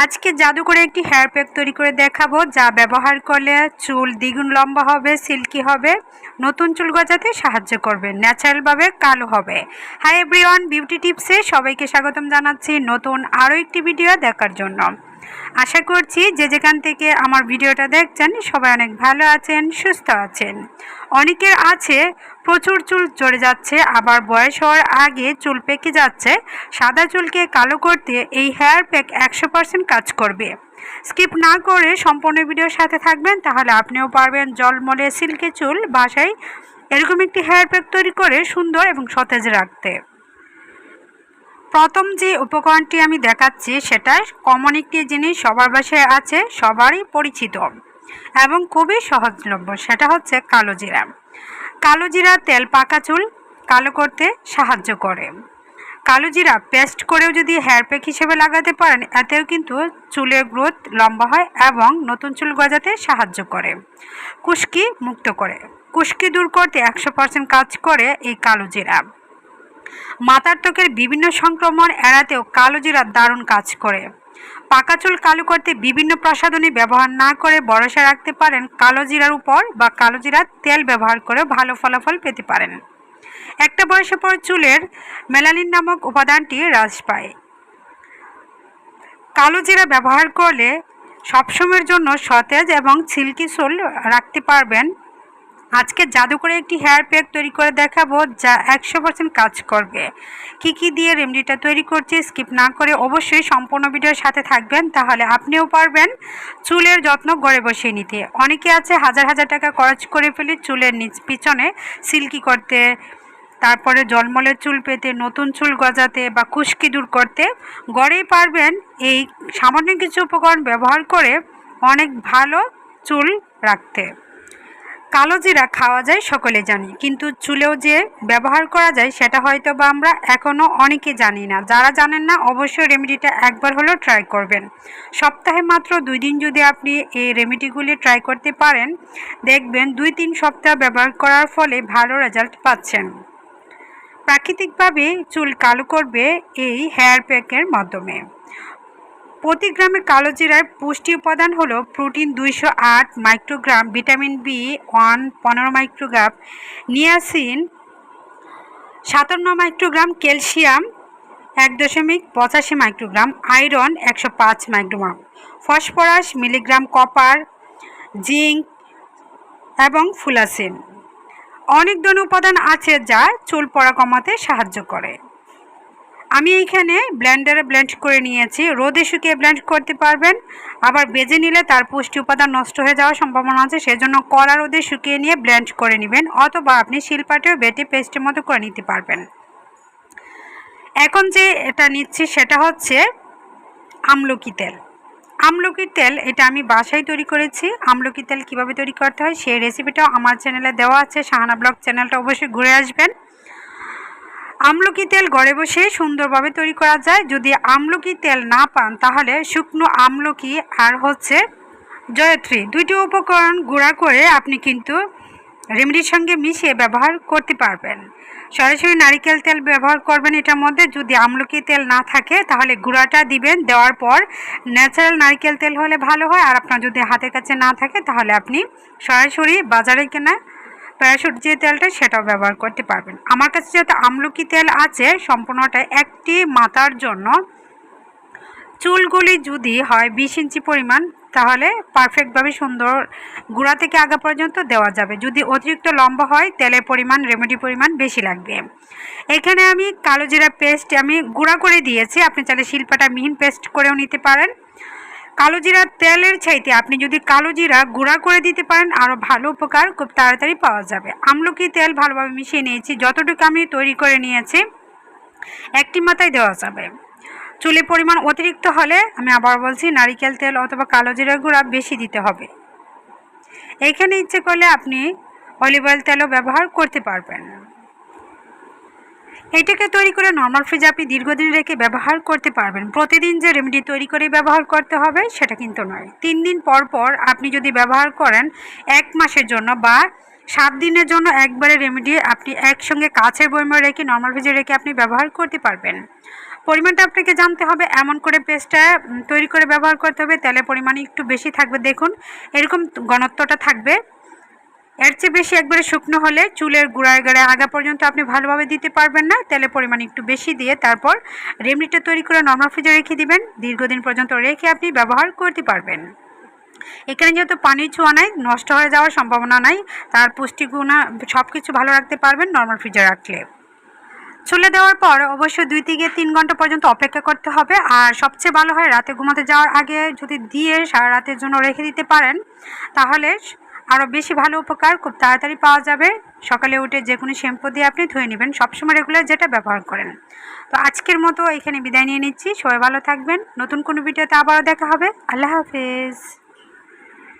আজকে জাদু করে একটি হেয়ার প্যাক তৈরি করে দেখাবো, যা ব্যবহার করলে চুল দ্বিগুণ লম্বা হবে, সিল্কি হবে, নতুন চুল গজাতে সাহায্য করবে, ন্যাচারালভাবে কালো হবে। হাই এভরিওয়ান, বিউটি টিপসে সবাইকে স্বাগতম জানাচ্ছি নতুন আরও একটি ভিডিও দেখার জন্য। আশা করছি যে যেখান থেকে আমার ভিডিওটা দেখছেন সবাই অনেক ভালো আছেন, সুস্থ আছেন। অনেকের আছে প্রচুর চুল ঝরে যাচ্ছে, আবার বয়স হওয়ার আগে চুল পেকে যাচ্ছে। সাদা চুলকে কালো করতে এই হেয়ার প্যাক 100% কাজ করবে। স্কিপ না করে সম্পূর্ণ ভিডিওর সাথে থাকবেন, তাহলে আপনিও পারবেন জলমলে সিল্কি চুল বাসায় এরকম একটি হেয়ার প্যাক তৈরি করে সুন্দর এবং সতেজ রাখতে। প্রথম যে উপকরণটি আমি দেখাচ্ছি সেটা কমন একটি জিনিস, সবার বাসায় আছে, সবারই পরিচিত এবং খুবই সহজলভ্য। সেটা হচ্ছে কালো জিরা। কালো জিরা তেল পাকা চুল কালো করতে সাহায্য করে। কালো জিরা পেস্ট করেও যদি হেয়ার প্যাক হিসেবে লাগাতে পারেন, এতেও কিন্তু চুলের গ্রোথ লম্বা হয় এবং নতুন চুল গজাতে সাহায্য করে, খুশকি মুক্ত করে। খুশকি দূর করতে 100% কাজ করে এই কালো জিরা। মাথার ত্বকের বিভিন্ন সংক্রমণ এড়াতেও কালো জিরা দারুণ কাজ করে। পাকা চুল কালো করতে বিভিন্ন প্রসাধনী ব্যবহার না করে ভরসা রাখতে পারেন কালো জিরার উপর, বা কালো জিরার তেল ব্যবহার করে ভালো ফলাফল পেতে পারেন। একটা বয়সের পর চুলের মেলানিন নামক উপাদানটি হ্রাস পায়। কালো জিরা ব্যবহার করলে সবসময়ের জন্য সতেজ এবং সিল্কি চুল রাখতে পারবেন। আজকে জাদু করে একটি হেয়ার প্যাক তৈরি করে দেখাবো, যা 100% কাজ করবে। কি দিয়ে রেমেডিটা তৈরি করছি স্কিপ না করে অবশ্যই সম্পূর্ণ ভিডিওর সাথে থাকবেন, তাহলে আপনিও পারবেন চুলের যত্ন ঘরে বসিয়ে নিতে। অনেকে আছে হাজার হাজার টাকা খরচ করে ফেলে চুলের পিছনে সিল্কি করতে, তারপরে জলমলে চুল পেতে, নতুন চুল গজাতে বা খুশকি দূর করতে। ঘরেই পারবেন এই সামান্য কিছু উপকরণ ব্যবহার করে অনেক ভালো চুল রাখতে। কালো জিরা খাওয়া যায় সকলে জানি, কিন্তু চুলেও যে ব্যবহার করা যায় সেটা হয়তো বা আমরা এখনও অনেকে জানি না। যারা জানেন না অবশ্যই রেমেডিটা একবার হলেও ট্রাই করবেন। সপ্তাহে মাত্র 2 দিন যদি আপনি এই রেমেডিগুলি ট্রাই করতে পারেন, দেখবেন 2-3 সপ্তাহ ব্যবহার করার ফলে ভালো রেজাল্ট পাচ্ছেন। প্রাকৃতিকভাবে চুল কালো করবে এই হেয়ার প্যাকের মাধ্যমে। প্রতি গ্রামে কালো জিরার পুষ্টি উপাদান হলো protein 208 microgram, vitamin B1 15 microgram, niacin 57 microgram, calcium 1.85 microgram, iron 105 microgram, phosphorus milligram, copper, zinc এবং ফুলাসিন। অনেক ধরনের উপাদান আছে যা চুল পড়া কমাতে সাহায্য করে। আমি এইখানে ব্লেন্ডারে ব্লেন্ড করে নিয়েছি। রোদে শুকিয়ে ব্লেন্ড করতে পারবেন, আবার বেজে নিলে তার পুষ্টি উপাদান নষ্ট হয়ে যাওয়ার সম্ভাবনা আছে, সেজন্য কড়া রোদে শুকিয়ে নিয়ে ব্লেন্ড করে নেবেন, অথবা আপনি শিলপাটেও বেটে পেস্টের মতো করে নিতে পারবেন। এখন যে এটা নিচ্ছি সেটা হচ্ছে আমলকি তেল। আমলকির তেল এটা আমি বাসায় তৈরি করেছি। আমলকি তেল কীভাবে তৈরি করতে হয় সেই রেসিপিটাও আমার চ্যানেলে দেওয়া আছে, শাহানা ব্লগ চ্যানেলটা অবশ্যই ঘুরে আসবেন। আমলকি তেল ঘরে বসে সুন্দরভাবে তৈরি করা যায়। যদি আমলকি তেল না পান তাহলে শুকনো আমলকি আর হচ্ছে জয়ত্রী, দুইটি উপকরণ গুঁড়া করে আপনি কিন্তু রেমেডির সঙ্গে মিশিয়ে ব্যবহার করতে পারবেন। সরাসরি নারিকেল তেল ব্যবহার করবেন এটার মধ্যে। যদি আমলকি তেল না থাকে তাহলে গুঁড়াটা দিবেন, দেওয়ার পর ন্যাচারাল নারিকেল তেল হলে ভালো হয়। আর আপনার যদি হাতের কাছে না থাকে তাহলে আপনি সরাসরি বাজারে কেনা প্যারাশুট যে তেলটা সেটাও ব্যবহার করতে পারবেন। আমার কাছে যেহেতু আমলকি তেল আছে, সম্পূর্ণটা একটি মাথার জন্য। চুলগুলি যদি হয় 20 ইঞ্চি পরিমাণ, তাহলে পারফেক্টভাবে সুন্দর গোড়া থেকে আগা পর্যন্ত দেওয়া যাবে। যদি অতিরিক্ত লম্বা হয় তেলের পরিমাণ, রেমেডি পরিমাণ বেশি লাগবে। এখানে আমি কালো জিরা পেস্ট আমি গুঁড়া করে দিয়েছি, আপনি চাইলে শিলপাটা মিহিন পেস্ট করেও নিতে পারেন। কালো জিরা তেলের চাইতে আপনি যদি কালো জিরা গুঁড়া করে দিতে পারেন আরও ভালো উপকার খুব তাড়াতাড়ি পাওয়া যাবে। আমলকি তেল ভালোভাবে মিশিয়ে নিয়েছি, যতটুকু আমি তৈরি করে নিয়েছি একটি মাথায় দেওয়া যাবে। চুলের পরিমাণ অতিরিক্ত হলে আমি আবার বলছি নারিকেল তেল অথবা কালো জিরা গুঁড়া বেশি দিতে হবে। এইখানে ইচ্ছে করলে আপনি অলিভ অয়েল তেলও ব্যবহার করতে পারবেন। এটাকে তৈরি করে নর্মাল ফ্রিজে আপনি দীর্ঘদিন রেখে ব্যবহার করতে পারবেন। প্রতিদিন যে রেমেডি তৈরি করে ব্যবহার করতে হবে সেটা কিন্তু নয়। 3 দিন পর পর আপনি যদি ব্যবহার করেন 1 মাসের জন্য বা 7 দিনের জন্য একবারে রেমেডি আপনি একসঙ্গে কাচের বয়মে রেখে নর্মাল ফ্রিজে রেখে আপনি ব্যবহার করতে পারবেন। পরিমাণটা আপনাকে জানতে হবে, এমন করে পেস্টটা তৈরি করে ব্যবহার করতে হবে। তেলের পরিমাণ একটু বেশি থাকবে, দেখুন এরকম ঘনত্বটা থাকবে। এর চেয়ে বেশি একবারে শুকনো হলে চুলের গোড়ায় গোড়ায় আগা পর্যন্ত আপনি ভালোভাবে দিতে পারবেন না। তেলের পরিমাণ একটু বেশি দিয়ে তারপর রেমেডিটা তৈরি করে নরমাল ফ্রিজে রেখে দিবেন। দীর্ঘদিন পর্যন্ত রেখে আপনি ব্যবহার করতে পারবেন। এখানে যেহেতু পানির ছোঁয়া নাই, নষ্ট হয়ে যাওয়ার সম্ভাবনা নাই, তার পুষ্টিগুণ সব কিছু ভালো রাখতে পারবেন নরমাল ফ্রিজে রাখলে। চুলে দেওয়ার পর অবশ্যই 2 থেকে 3 ঘন্টা পর্যন্ত অপেক্ষা করতে হবে। আর সবচেয়ে ভালো হয় রাতে ঘুমাতে যাওয়ার আগে যদি দিয়ে সারা রাতের জন্য রেখে দিতে পারেন, তাহলে আরও বেশি ভালো উপকার খুব তাড়াতাড়ি পাওয়া যাবে। সকালে উঠে যে কোনো শ্যাম্পু দিয়ে আপনি ধুয়ে নেবেন, সবসময় রেগুলার যেটা ব্যবহার করেন। তো আজকের মতো এখানে বিদায় নিয়ে নিচ্ছি। সবাই ভালো থাকবেন। নতুন কোনো ভিডিওতে আবারও দেখা হবে। আল্লাহ হাফেজ।